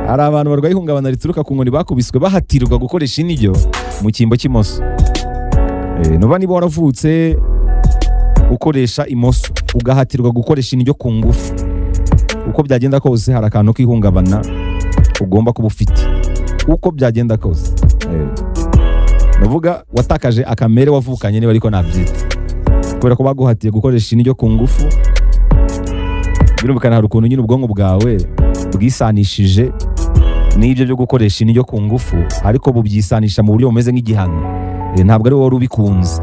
hari abantu barwaye ihungabana rituruka ku nkoni bakubiswe bahatirwa gukoresha indyo mu cyimbo cy'imoso. Nuba niba waravutse ukoresha imoso ugahatirwa gukoresha indyo ku ngufu, uko byagenda kose hari akantu k'ihungabana ugomba kuba ufite, uko byagenda kose. Nuvuga watakaje akamere wavukanye niba ariko nabyita, kubera ko baguhatiye gukoresha indyo ku ngufu. Birumvikana hari ukuntu nyine ubwonko bwawe bwisanishije n'ibyo byo gukoresha indyo ku ngufu, ariko bubyisanisha mu buryo bumeze nk'igihano. Ntabwo ari wowe ubikunze.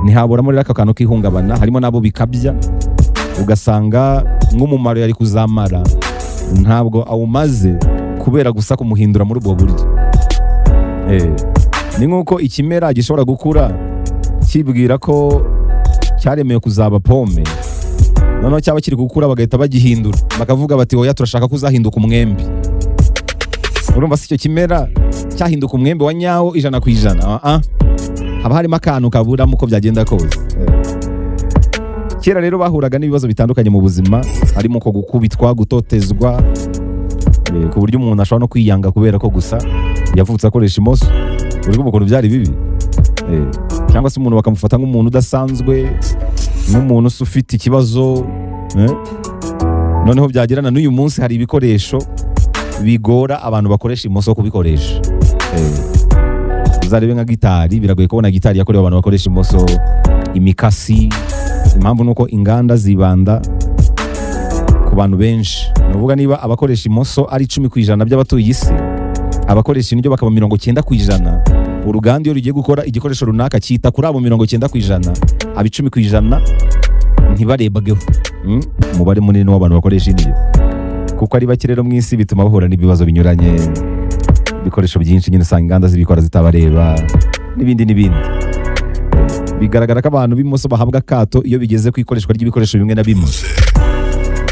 Ntihaburamo rero aka kantu k'ihungabana. Harimo nabo bikabya ugasanga nk'umumaro yari kuzamara ntabwo awumaze kubera gusa kumuhindura muri ubwo buryo. Ni nk'uko ikimera gishobora gukura kibwira ko cyaremewe kuzaba pome, noneho cyaba kiri gukura bagahita bagihindura bakavuga bati oya turashaka kuzahinduka umwembe. Urumva si icyo kimera cyahinduka umwembe wa nyawo 100%. Haba harimo akantu kaburamo uko byagenda kose. Kera rero bahuraga n'ibibazo bitandukanye mu buzima, harimo ko gukubitwa, gutotezwa, ku buryo umuntu ashobora no kwiyanga kubera ko gusa yavutse akoresha imoso. Uriko ukuntu byari bibi. Cyangwa se umuntu bakamufata nk'umuntu udasanzwe, nk'umuntu ufite ikibazo. Noneho byagerana n'uyu munsi hari ibikoresho bigora abantu bakoresha imoso kubikoresha. Uzarebe nka gitari, biragoye kubona gitari yakorewe abantu bakoresha imoso, imikasi. Impamvu nuko inganda zibanda ku bantu benshi. Nuvuga niba abakoresha imoso ari 10% by'abatuye isi, abakoresha indyo bakaba 90%. Uruganda iyo rugiye gukora igikoresho runaka cyita kuri abo 90%, abi 10% ntibarebwaho. Umubare munini w'abantu bakoresha indyo, kuko ari bake rero mu isi, bituma bahura n'ibibazo binyuranye. Ibikoresho byinshi nyine usanga inganda zibikora zitabareba n'ibindi. Bigaragara ko abantu b'imoso bahabwa akato iyo bigeze ku ikoreshwa ry'ibikoresho bimwe na bimwe.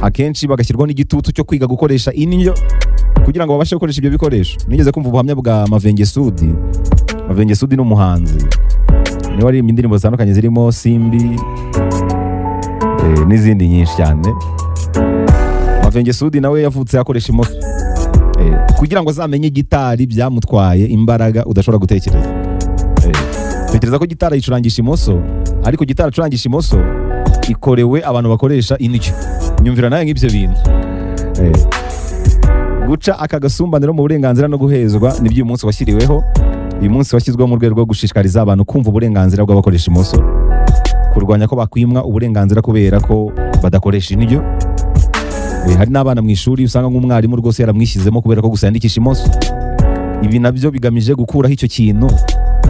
Akenshi bagashyirwaho n'igitutu cyo kwiga gukoresha indyo kugira ngo babashe gukoresha ibyo bikoresho. Nigeze kumva ubuhamya bwa Mavengesudi. Mavengesudi ni umuhanzi, niwe waririmbye indirimbo zitandukanye zirimo Simbi n'izindi nyinshi cyane. Mavengesudi nawe yavutse akoresha imoso. Kugira ngo azamenye gitari byamutwaye imbaraga udashobora gutekereza. Tekereza ko gitari yicurangisha imoso, ariko gitari acurangisha imoso ikorewe abantu bakoresha indyo. Nyumvira nawe nk'ibyo bintu. Guca aka gasumbaniro mu burenganzira no guhezwa nibyo uyu munsi washyiriweho. Uyu munsi washyizweho mu rwego rwo gushishikariza abantu kumva uburenganzira bw'abakoresha imoso, kurwanya ko bakwimwa uburenganzira kubera ko badakoresha indyo. Hari n'abana mu ishuri usanga nk'umwarimu rwose yaramwishyizemo kubera ko gusa yandikisha imoso. Ibi nabyo bigamije gukuraho icyo kintu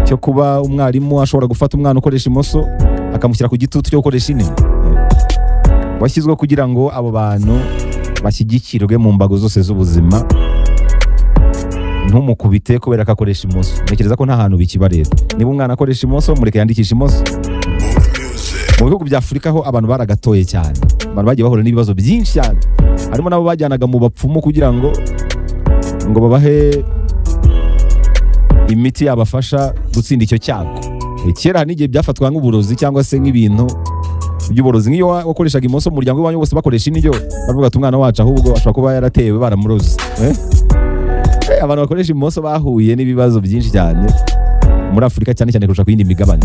cyo kuba umwarimu ashobora gufata umwana ukoresha imoso akamushyira ku gitutu cyo gukoresha indyo. Washyizweho kugira ngo abo bantu bashyigikirwe mu mbago zose z'ubuzima. Ntumukubite kubera ko akoresha imoso. Ntekereza ko nta hantu bikibarera. Niba umwana akoresha imoso, mureke yandikisha imoso. Mu bihugu bya Afurika ho abantu baragatoye cyane, abantu bagiye bahura n'ibibazo byinshi cyane. Harimo nabo bajyanaga mu bapfumu kugira ngo babahe imiti yabafasha gutsinda icyo cyago. Kera n'igihe byafatwa nk'uburozi cyangwa se nk'ibintu by'uburozi. Nk'iyo wakoreshaga imoso mu muryango w'iwanyu bose bakoresha indyo, bavuga ati umwana wacu ahubwo ashobora kuba yaratewe baramuroze. Abantu bakoresha imoso bahuye n'ibibazo byinshi cyane muri Afurika, cyane cyane kurusha ku yindi migabane.